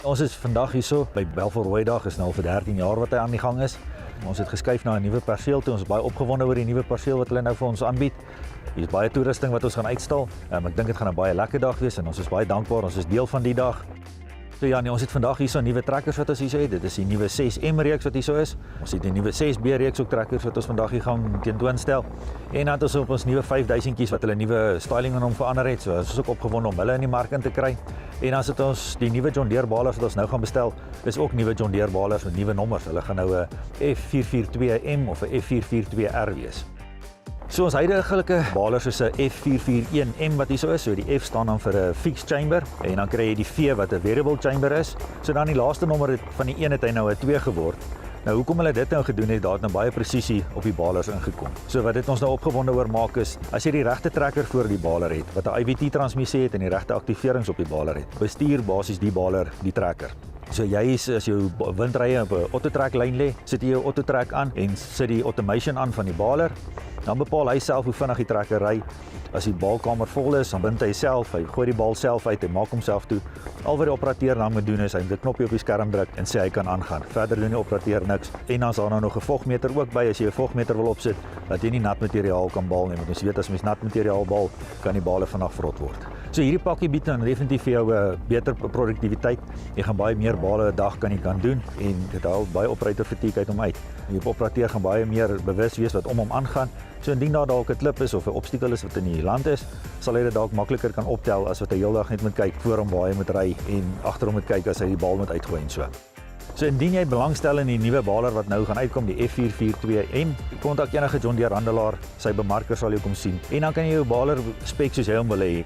Ons is vandag hierso by Balfour Rooidag, is nou al vir 13 jaar wat hy aan die gang is. Ons het geskuif na 'n nuwe perseel toe. Ons is baie opgewonde oor die nuwe perseel wat hulle nou vir ons aanbied. Hier is baie toerusting wat ons gaan uitstal. Ek dink dit gaan 'n baie lekker dag wees en ons is baie dankbaar. Ons is deel van die dag. So ja, ons het vandag hierso nuwe trekkers wat ons hierso het. Dit is die nuwe 6M reeks wat hierso is. Ons het die nuwe 6B reeks ook trekkers wat ons vandag hier gaan tentoonstel. En dan het ons op ons nuwe 5000 wat hulle nuwe styling aan hom verander het. So ons is ook opgewonde om hulle in die mark in te kry. En dan sit ons die nuwe John Deere balers wat ons nou gaan bestel. Dis ook nuwe John Deere balers met nuwe nommers. Hulle gaan nou 'n F442M of 'n F442R wees. So ons huidige balers is 'n F441M wat hierso is. So die F staan dan vir 'n fixed chamber en dan kry jy die V wat 'n variable chamber is. So dan die laaste nommer van die 1 het hy nou 'n 2 geword. Nou hoekom hulle dit nou gedoen het, daar het nou baie presisie op die balers ingekom. So wat dit ons nou opgewonde oor maak is, as jy die regte trekker voor die baler het, wat 'n IVT transmissie het en die regte aktiverings op die baler het, bestuur basies die baler die trekker. So jy is, as jou windrye op 'n autotrek lyn lê, sit jy jou autotrek aan en sit die automation aan van die baler. Dan bepaal hy self hoe vinnig die trekker ry. As die balkamer vol is, dan bind hy self, hy gooi die bal self uit, hy maak homself toe. Al wat die operateur dan moet doen is, hy moet 'n knoppie op die skerm druk en sê hy kan aangaan. Verder doen die operateur niks. En dan is daar nou nog 'n vogmeter ook by, as jy 'n vogmeter wil opsit, dat jy nie nat materiaal kan bal nie, want ons weet as mens nat materiaal bal, kan die bale vinnig vrot word. So hierdie pakkie bied dan definitief vir jou 'n beter produktiwiteit. Jy gaan baie meer bale 'n dag kan doen en dit haal baie operator fatigue uit hom uit. Die operateur gaan baie meer bewus wees wat om hom aangaan. So indien daar dalk 'n klip is of 'n obstakel is wat in die land is, sal hy dit dalk makliker kan optel as wat hy heeldag net moet kyk voor hom waar hy moet ry en agter hom moet kyk as hy die bal moet uitgooi en so. So indien jy belangstel in die nuwe baler wat nou gaan uitkom, die F442M, kontak enige John Deere handelaar, sy bemarker sal jou kom sien en dan kan jy jou baler spek soos jy hom wil hê.